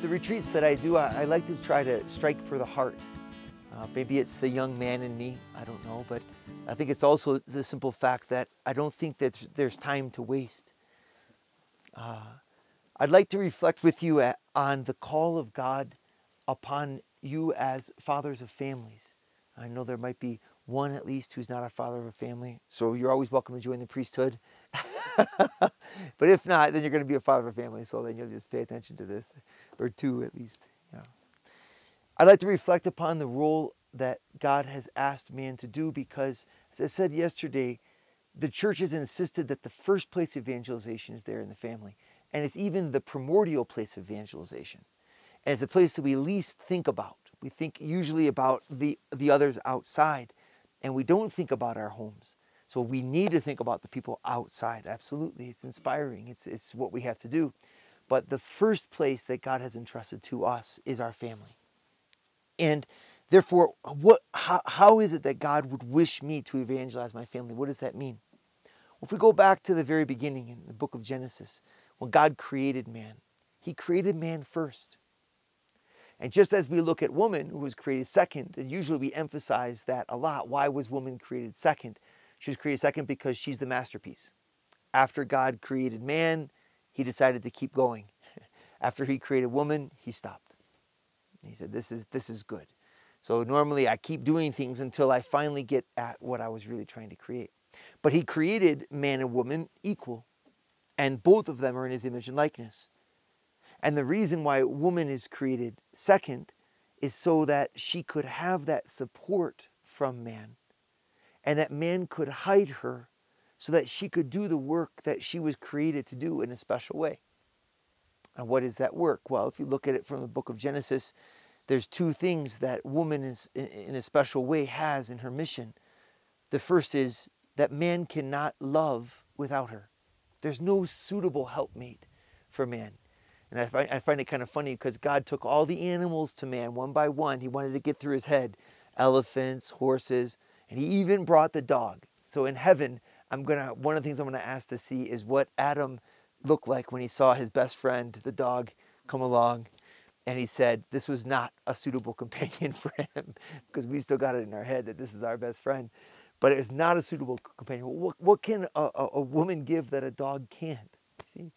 the retreats that I do, I like to try to strike for the heart. Maybe it's the young man in me, I don't know, but I think it's also the simple fact that I don't think that there's time to waste. I'd like to reflect with you on the call of God upon you as fathers of families. I know there might be one at least who's not a father of a family, so you're always welcome to join the priesthood. But if not, then you're going to be a father of a family, so then you'll just pay attention to this, or two at least. Yeah. I'd like to reflect upon the role that God has asked man to do because, as I said yesterday, the church has insisted that the first place of evangelization is there in the family. And it's even the primordial place of evangelization. And it's a place that we least think about. We think usually about the others outside, and we don't think about our homes. So we need to think about the people outside. Absolutely. It's inspiring. It's what we have to do. But the first place that God has entrusted to us is our family. And therefore, how is it that God would wish me to evangelize my family? What does that mean? Well, if we go back to the very beginning in the book of Genesis, when God created man, he created man first. And just as we look at woman, who was created second, and usually we emphasize that a lot. Why was woman created second? She was created second because she's the masterpiece. After God created man, he decided to keep going. After he created woman, he stopped. He said, this is good. So normally I keep doing things until I finally get at what I was really trying to create. But he created man and woman equal. And both of them are in his image and likeness. And the reason why woman is created second is so that she could have that support from man. And that man could hide her so that she could do the work that she was created to do in a special way. And what is that work? Well, if you look at it from the book of Genesis, there's two things that woman is in a special way has in her mission. The first is that man cannot love without her. There's no suitable helpmate for man. And I find it kind of funny because God took all the animals to man one by one. He wanted to get through his head. Elephants, horses, and he even brought the dog. So in heaven, one of the things I'm going to ask to see is what Adam looked like when he saw his best friend, the dog, come along. And he said, this was not a suitable companion for him because we still got it in our head that this is our best friend. But it is not a suitable companion. What can a woman give that a dog can't? See,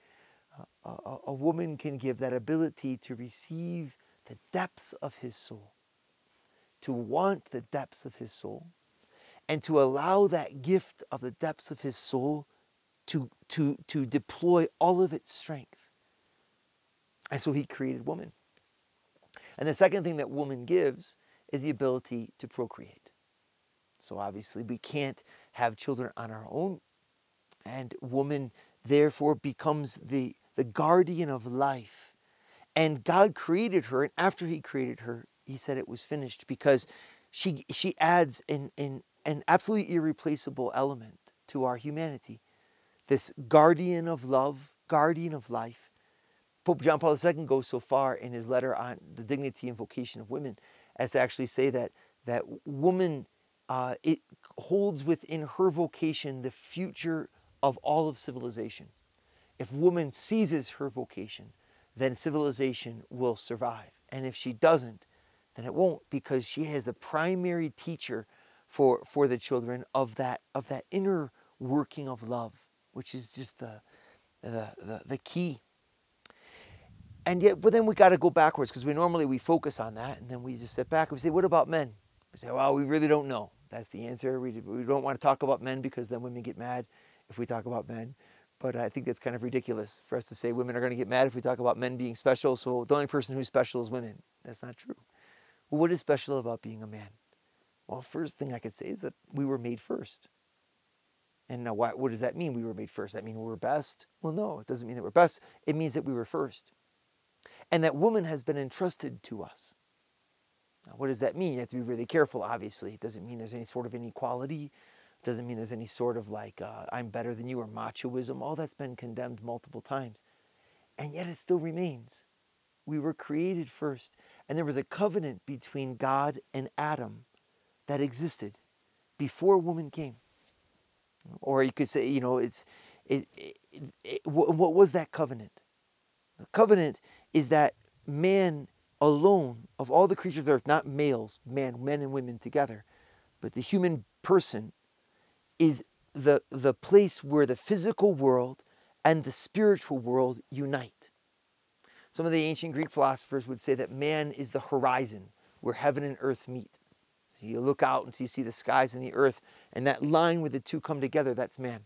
a woman can give that ability to receive the depths of his soul, to want the depths of his soul, and to allow that gift of the depths of his soul to deploy all of its strength. And so he created woman. And the second thing that woman gives is the ability to procreate. So obviously we can't have children on our own. And woman therefore becomes the guardian of life. And God created her, and after he created her, he said it was finished because she adds an absolutely irreplaceable element to our humanity. This guardian of love, guardian of life. Pope John Paul II goes so far in his letter on the dignity and vocation of women as to actually say that woman, it holds within her vocation the future of all of civilization. If woman seizes her vocation, then civilization will survive. And if she doesn't, then it won't, because she has the primary teacher for the children of that inner working of love, which is just the key. And yet, but then we got to go backwards because we focus on that, and then we just step back and we say, what about men? We say, well, we really don't know. That's the answer. We don't want to talk about men because then women get mad if we talk about men. But I think that's kind of ridiculous for us to say women are going to get mad if we talk about men being special. So the only person who's special is women. That's not true. Well, what is special about being a man? Well, first thing I could say is that we were made first. And now what does that mean, we were made first? That mean we were best? Well, no, it doesn't mean that we're best. It means that we were first. And that woman has been entrusted to us. Now, what does that mean? You have to be really careful, obviously. It doesn't mean there's any sort of inequality. It doesn't mean there's any sort of I'm better than you or machoism. All that's been condemned multiple times. And yet it still remains. We were created first. And there was a covenant between God and Adam that existed before woman came. Or you could say, what was that covenant? The covenant is that man alone, of all the creatures of the earth, not males, men and women together, but the human person is the place where the physical world and the spiritual world unite. Some of the ancient Greek philosophers would say that man is the horizon where heaven and earth meet. You look out and you see the skies and the earth, and that line where the two come together, that's man.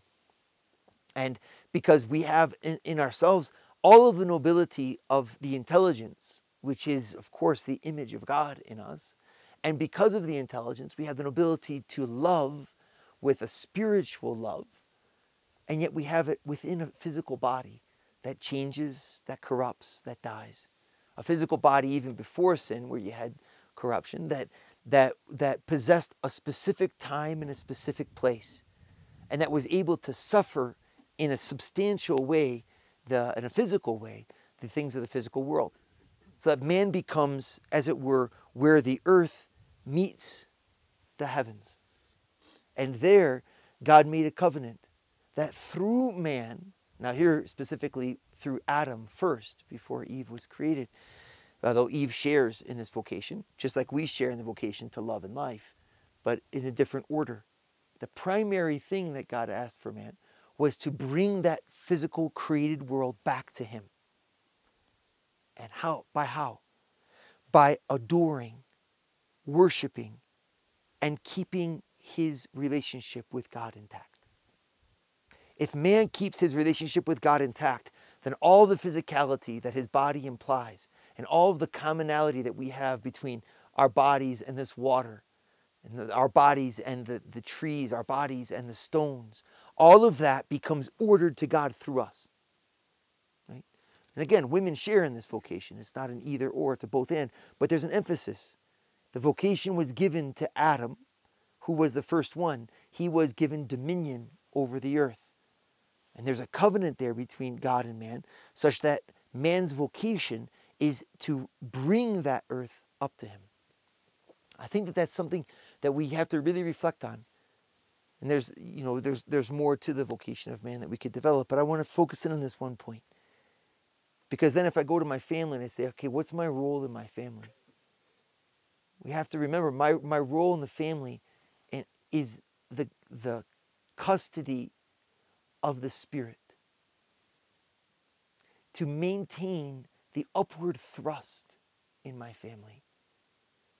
And because we have in ourselves all of the nobility of the intelligence, which is, of course, the image of God in us, and because of the intelligence, we have the nobility to love with a spiritual love, and yet we have it within a physical body that changes, that corrupts, that dies. A physical body even before sin, where you had corruption, that possessed a specific time and a specific place, and that was able to suffer in a substantial way, in a physical way, the things of the physical world. So that man becomes, as it were, where the earth meets the heavens. And there, God made a covenant that through man, now here specifically through Adam first, before Eve was created, although Eve shares in this vocation, just like we share in the vocation to love and life, but in a different order. The primary thing that God asked for man was to bring that physical created world back to him. And how? By how? By adoring, worshiping, and keeping his relationship with God intact. If man keeps his relationship with God intact, then all the physicality that his body implies and all of the commonality that we have between our bodies and this water, and our bodies and the trees, our bodies and the stones, all of that becomes ordered to God through us. Right? And again, women share in this vocation. It's not an either or, it's a both and, but there's an emphasis. The vocation was given to Adam, who was the first one. He was given dominion over the earth. And there's a covenant there between God and man, such that man's vocation is to bring that earth up to him. I think that that's something that we have to really reflect on. And there's more to the vocation of man that we could develop, but I want to focus in on this one point. Because then if I go to my family and I say, okay, what's my role in my family? We have to remember my role in the family is the custody of the Spirit. To maintain the upward thrust in my family.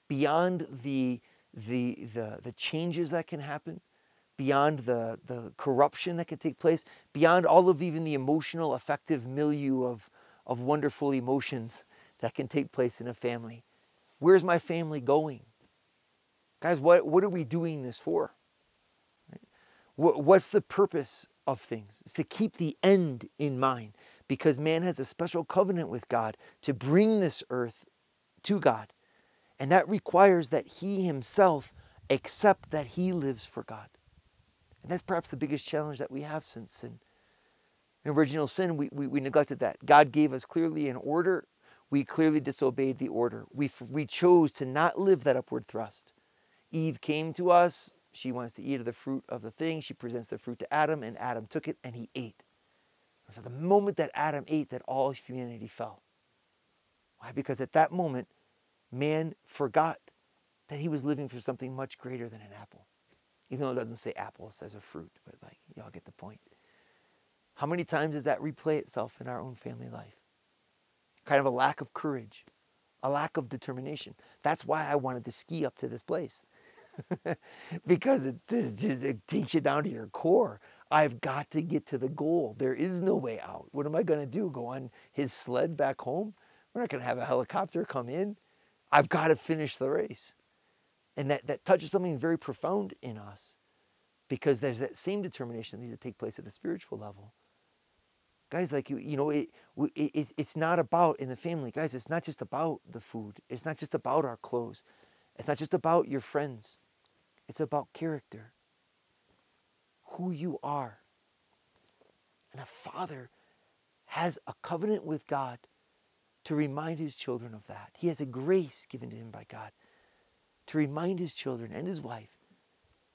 Beyond the changes that can happen, beyond the corruption that can take place, beyond all of even the emotional, affective milieu of wonderful emotions that can take place in a family. Where's my family going? Guys, what are we doing this for? Right? What's the purpose of things? It's to keep the end in mind, because man has a special covenant with God to bring this earth to God. And that requires that he himself accept that he lives for God. And that's perhaps the biggest challenge that we have since sin. In original sin, we neglected that. God gave us clearly an order. We clearly disobeyed the order. We chose to not live that upward thrust. Eve came to us. She wants to eat of the fruit of the thing. She presents the fruit to Adam, and Adam took it, and he ate. It was at the moment that Adam ate that all humanity fell. Why? Because at that moment, man forgot that he was living for something much greater than an apple. Even though it doesn't say apple, it says a fruit. But y'all get the point. How many times does that replay itself in our own family life? Kind of a lack of courage, a lack of determination. That's why I wanted to ski up to this place. Because it takes you down to your core. I've got to get to the goal. There is no way out. What am I going to do? Go on his sled back home? We're not going to have a helicopter come in. I've got to finish the race. And that touches something very profound in us, because there's that same determination that needs to take place at the spiritual level. Guys, it's not about, in the family, guys, it's not just about the food. It's not just about our clothes. It's not just about your friends. It's about character. Who you are. And a father has a covenant with God to remind his children of that. He has a grace given to him by God to remind his children and his wife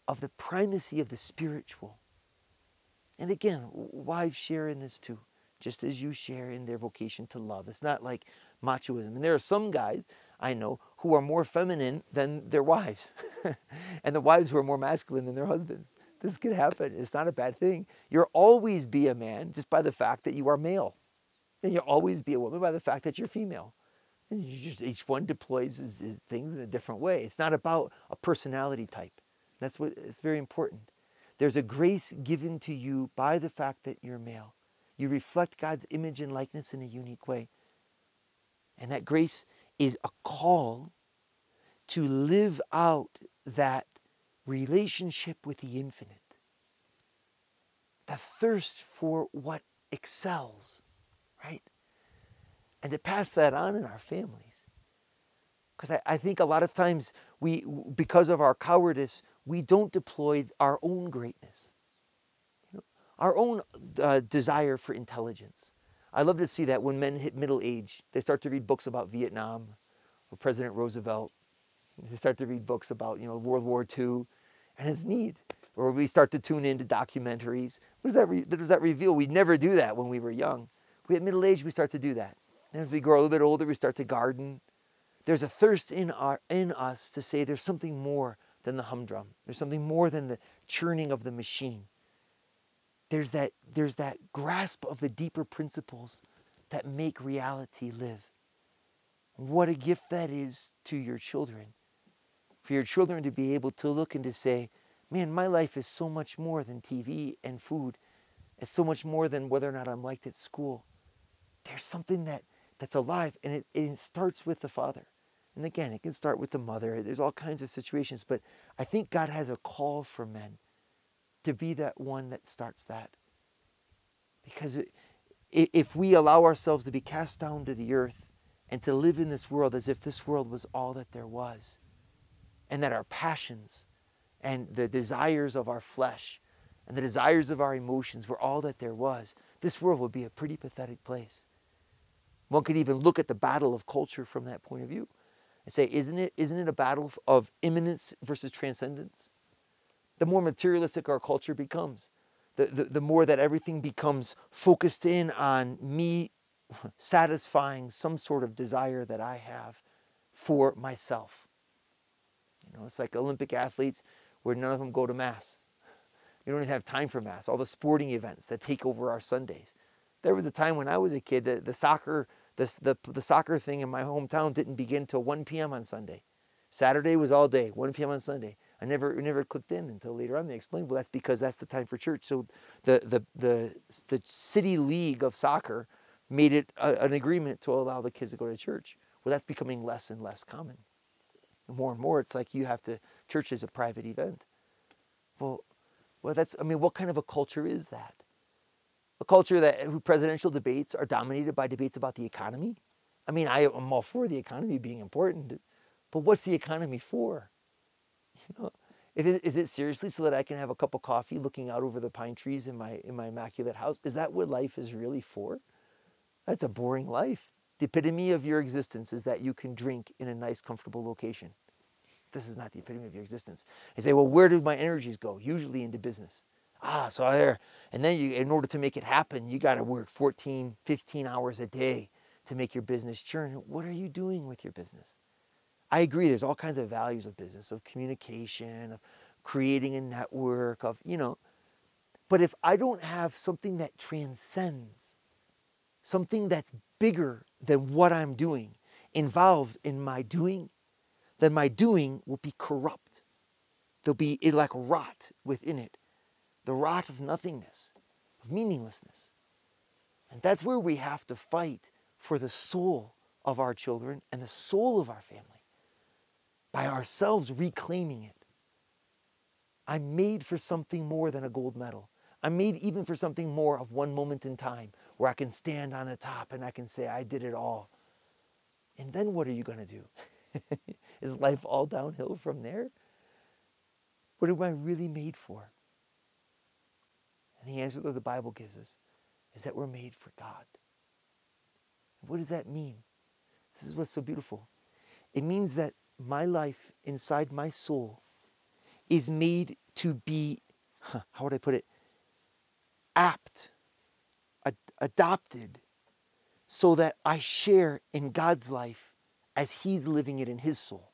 of the primacy of the spiritual. And again, wives share in this too, just as you share in their vocation to love. It's not like machoism. And there are some guys I know who are more feminine than their wives, and the wives who are more masculine than their husbands. This could happen. It's not a bad thing. You'll always be a man just by the fact that you are male. And you'll always be a woman by the fact that you're female. And each one deploys his things in a different way. It's not about a personality type. That's what it's very important. There's a grace given to you by the fact that you're male. You reflect God's image and likeness in a unique way. And that grace is a call to live out that relationship with the infinite. The thirst for what excels, right? And to pass that on in our families. Because I think a lot of times because of our cowardice, we don't deploy our own greatness, our own desire for intelligence. I love to see that when men hit middle age, they start to read books about Vietnam or President Roosevelt. They start to read books about World War II, and it's neat. Or we start to tune into documentaries. What does that reveal? We never do that when we were young. We hit middle age, we start to do that. And as we grow a little bit older, we start to garden. There's a thirst in us to say there's something more than the humdrum. There's something more than the churning of the machine. There's that grasp of the deeper principles that make reality live. What a gift that is to your children. For your children to be able to look and to say, man, my life is so much more than TV and food. It's so much more than whether or not I'm liked at school. There's something that's alive, and it starts with the father. And again, it can start with the mother. There's all kinds of situations, but I think God has a call for men to be that one that starts that. Because if we allow ourselves to be cast down to the earth and to live in this world as if this world was all that there was, and that our passions and the desires of our flesh and the desires of our emotions were all that there was, this world would be a pretty pathetic place. One could even look at the battle of culture from that point of view and say, isn't it a battle of imminence versus transcendence? The more materialistic our culture becomes, the more that everything becomes focused in on me satisfying some sort of desire that I have for myself. It's like Olympic athletes where none of them go to Mass. You don't even have time for Mass. All the sporting events that take over our Sundays. There was a time when I was a kid that the soccer thing in my hometown didn't begin till 1 p.m. on Sunday. Saturday was all day, 1 p.m. on Sunday. I never clicked in until later on. They explained, well, that's because that's the time for church. So the city league of soccer made it an agreement to allow the kids to go to church. Well, that's becoming less and less common. More and more, it's like church is a private event. Well, what kind of a culture is that? A culture whose presidential debates are dominated by debates about the economy? I am all for the economy being important, but what's the economy for? Is it seriously so that I can have a cup of coffee looking out over the pine trees in my immaculate house? Is that what life is really for? That's a boring life. The epitome of your existence is that you can drink in a nice, comfortable location. This is not the epitome of your existence. You say, well, where do my energies go? Usually into business. And then in order to make it happen, you got to work 14, 15 hours a day to make your business churn. What are you doing with your business? I agree, there's all kinds of values of business, of communication, of creating a network, but if I don't have something that transcends, something that's bigger than what I'm doing, involved in my doing, then my doing will be corrupt. There'll be like rot within it. The rot of nothingness, of meaninglessness. And that's where we have to fight for the soul of our children and the soul of our family. By ourselves reclaiming it. I'm made for something more than a gold medal. I'm made even for something more of one moment in time where I can stand on the top and I can say, I did it all. And then what are you going to do? Is life all downhill from there? What am I really made for? And the answer that the Bible gives us is that we're made for God. What does that mean? This is what's so beautiful. It means that my life inside my soul is made to be, how would I put it, adopted so that I share in God's life as he's living it in his soul.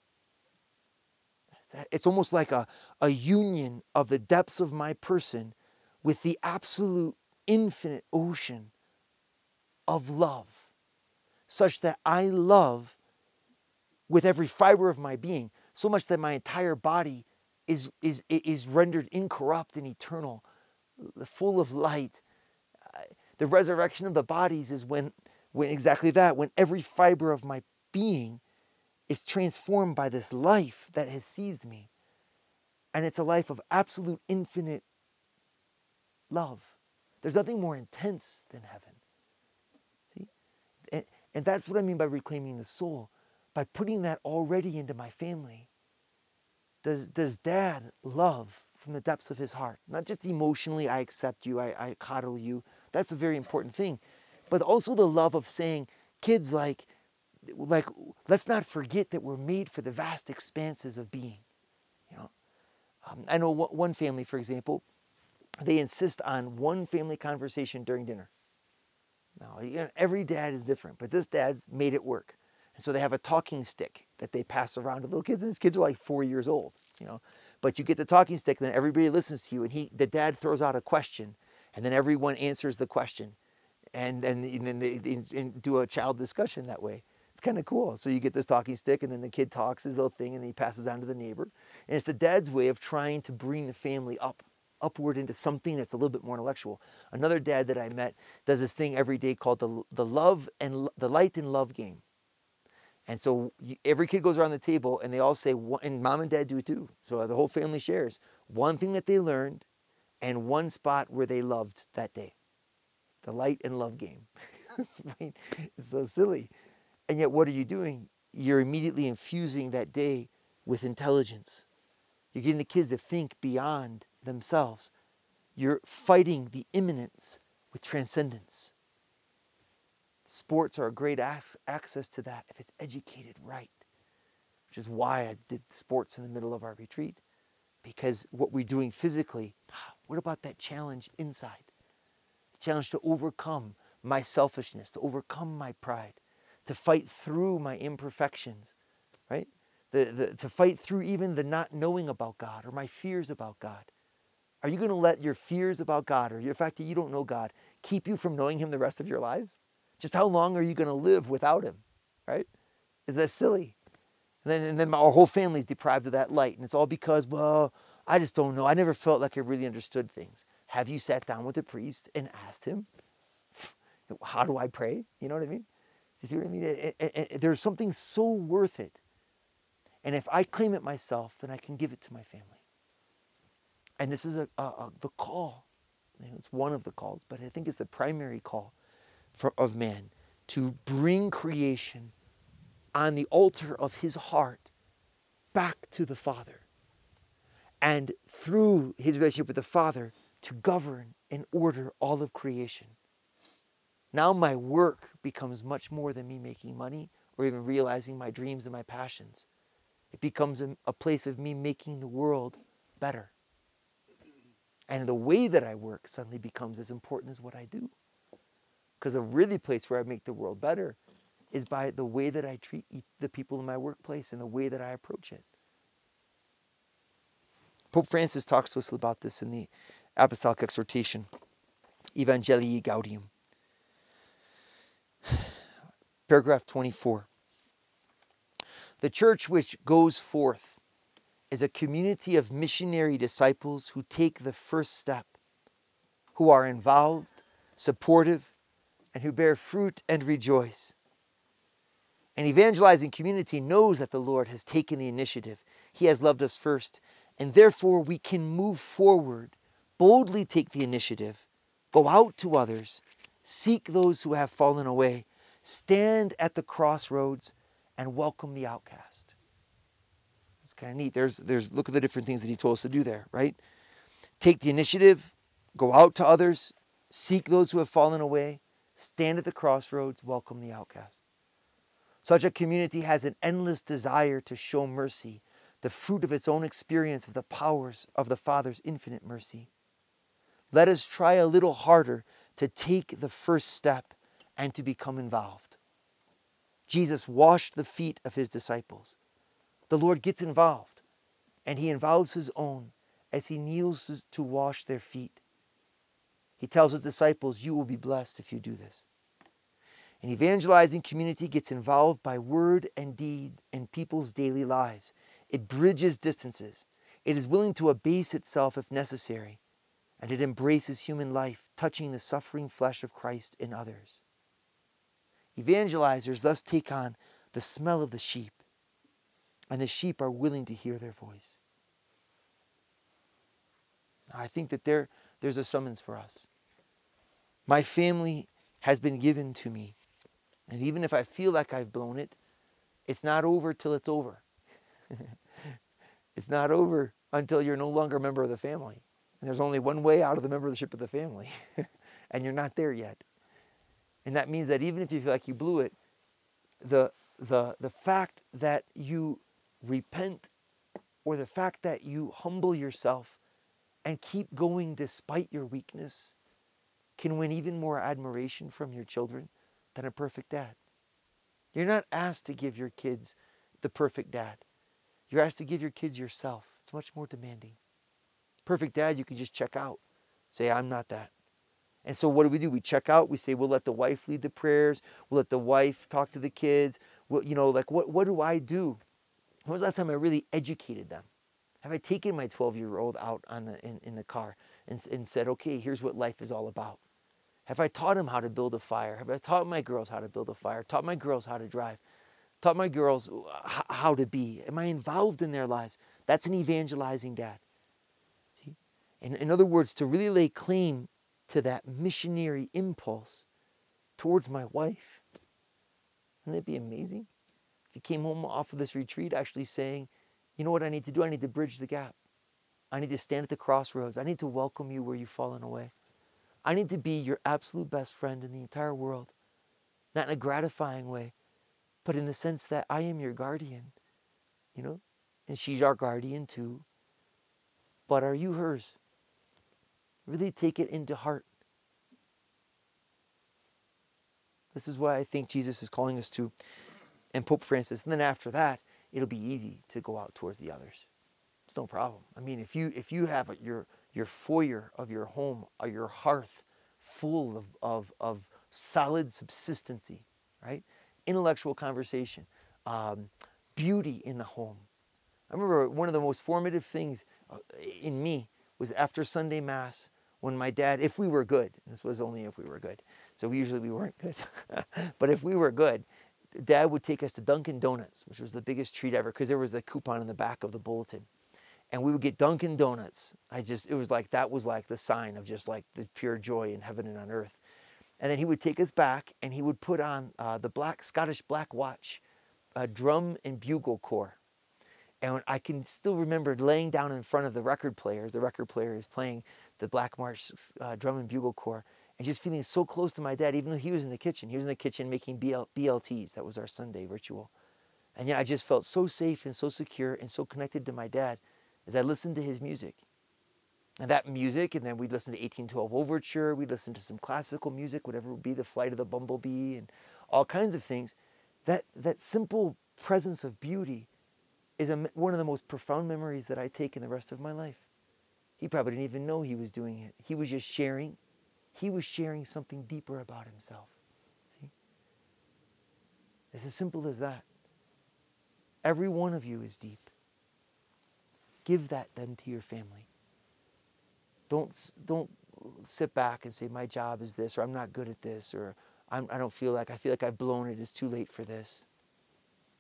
It's almost like a union of the depths of my person with the absolute infinite ocean of love, such that I love with every fiber of my being, so much that my entire body is rendered incorrupt and eternal, full of light. The resurrection of the bodies is when exactly that, when every fiber of my being is transformed by this life that has seized me. And it's a life of absolute infinite love. There's nothing more intense than heaven. See? And that's what I mean by reclaiming the soul. By putting that already into my family. Does dad love from the depths of his heart? Not just emotionally, I accept you, I coddle you. That's a very important thing. But also the love of saying, kids, like let's not forget that we're made for the vast expanses of being. You know, I know one family, for example, they insist on one family conversation during dinner. Now, every dad is different, but this dad's made it work. And so they have a talking stick that they pass around to little kids, and his kids are like 4 years old, you know. But you get the talking stick, and then everybody listens to you, and the dad throws out a question, and then everyone answers the question, and then they do a child discussion that way. It's kind of cool. So you get this talking stick, and then the kid talks his little thing, and then he passes on to the neighbor. And it's the dad's way of trying to bring the family upward into something that's a little bit more intellectual. Another dad that I met does this thing every day called the light and love game. And so every kid goes around the table and they all say, and mom and dad do it too. So the whole family shares one thing that they learned and one spot where they loved that day. The light and love game. Right? It's so silly. And yet what are you doing? You're immediately infusing that day with intelligence. You're getting the kids to think beyond themselves. You're fighting the imminence with transcendence. Sports are a great access to that if it's educated right, which is why I did sports in the middle of our retreat, because what we're doing physically, what about that challenge inside? The challenge to overcome my selfishness, to overcome my pride, to fight through my imperfections, right? To fight through even the not knowing about God or my fears about God. Are you going to let your fears about God or the fact that you don't know God keep you from knowing him the rest of your lives? Just how long are you going to live without him, right? Is that silly? And then our whole family is deprived of that light. And it's all because, well, I just don't know. I never felt like I really understood things. Have you sat down with a priest and asked him, how do I pray? You know what I mean? You see what I mean? There's something so worth it. And if I claim it myself, then I can give it to my family. And this is the call. It's one of the calls, but I think it's the primary call of man, to bring creation on the altar of his heart back to the Father. And through his relationship with the Father, to govern and order all of creation. Now my work becomes much more than me making money or even realizing my dreams and my passions. It becomes a place of me making the world better. And the way that I work suddenly becomes as important as what I do. Because the really place where I make the world better is by the way that I treat the people in my workplace and the way that I approach it. Pope Francis talks to us about this in the Apostolic Exhortation, Evangelii Gaudium. Paragraph 24. The church which goes forth is a community of missionary disciples who take the first step, who are involved, supportive, and who bear fruit and rejoice. An evangelizing community knows that the Lord has taken the initiative. He has loved us first, and therefore we can move forward, boldly take the initiative, go out to others, seek those who have fallen away, stand at the crossroads, and welcome the outcast. It's kind of neat. There's look at the different things that he told us to do there, right? Take the initiative, go out to others, seek those who have fallen away, stand at the crossroads, welcome the outcast. Such a community has an endless desire to show mercy, the fruit of its own experience of the powers of the Father's infinite mercy. Let us try a little harder to take the first step and to become involved. Jesus washed the feet of his disciples. The Lord gets involved, and he involves his own as he kneels to wash their feet. He tells his disciples, you will be blessed if you do this. An evangelizing community gets involved by word and deed in people's daily lives. It bridges distances. It is willing to abase itself if necessary, and it embraces human life, touching the suffering flesh of Christ in others. Evangelizers thus take on the smell of the sheep, and the sheep are willing to hear their voice. I think that there's a summons for us. My family has been given to me, and even if I feel like I've blown it, it's not over till it's over. It's not over until you're no longer a member of the family. And there's only one way out of the membership of the family, and you're not there yet. And that means that even if you feel like you blew it, the fact that you repent, or the fact that you humble yourself and keep going despite your weakness, can win even more admiration from your children than a perfect dad. You're not asked to give your kids the perfect dad. You're asked to give your kids yourself. It's much more demanding. Perfect dad, you can just check out. Say, I'm not that. And so what do? We check out. We say, we'll let the wife lead the prayers. We'll let the wife talk to the kids. What do I do? When was the last time I really educated them? Have I taken my 12-year-old out in the car and said, okay, here's what life is all about? Have I taught him how to build a fire? Have I taught my girls how to build a fire? Taught my girls how to drive? Taught my girls how to be? Am I involved in their lives? That's an evangelizing dad. See? In other words, to really lay claim to that missionary impulse towards my wife. Wouldn't that be amazing? If you came home off of this retreat actually saying, you know what I need to do? I need to bridge the gap. I need to stand at the crossroads. I need to welcome you where you've fallen away. I need to be your absolute best friend in the entire world. Not in a gratifying way, but in the sense that I am your guardian, and she's our guardian too. But are you hers? Really take it into heart. This is what I think Jesus is calling us to, and Pope Francis. And then after that, it'll be easy to go out towards the others. It's no problem. I mean, if you have your foyer of your home or your hearth full of solid subsistency, right? Intellectual conversation, beauty in the home. I remember one of the most formative things in me was after Sunday Mass, when my dad, if we were good, this was only if we were good, so usually we weren't good, but if we were good, Dad would take us to Dunkin' Donuts, which was the biggest treat ever, because there was a coupon in the back of the bulletin. And we would get Dunkin' Donuts. That was like the sign of just like the pure joy in heaven and on earth. And then he would take us back, and he would put on the Scottish Black Watch drum and bugle corps. And I can still remember laying down in front of the record player is playing the Black March drum and bugle corps, and just feeling so close to my dad, even though he was in the kitchen. He was in the kitchen making BLTs. That was our Sunday ritual. And I just felt so safe and so secure and so connected to my dad as I listened to his music. And that music, and then we'd listen to 1812 Overture, we'd listen to some classical music, whatever it would be, The Flight of the Bumblebee, and all kinds of things. That simple presence of beauty is one of the most profound memories that I take in the rest of my life. He probably didn't even know he was doing it. He was just sharing. He was sharing something deeper about himself. See? It's as simple as that. Every one of you is deep. Give that then to your family. Don't sit back and say, my job is this, or I'm not good at this, or I feel like I've blown it, it's too late for this.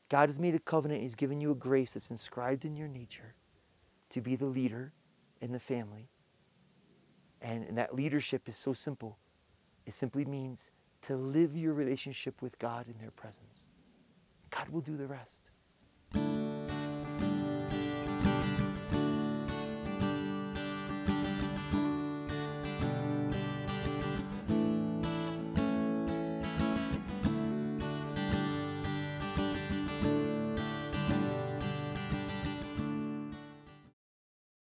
God has made a covenant. He's given you a grace that's inscribed in your nature to be the leader in the family. And that leadership is so simple. It simply means to live your relationship with God in their presence. God will do the rest.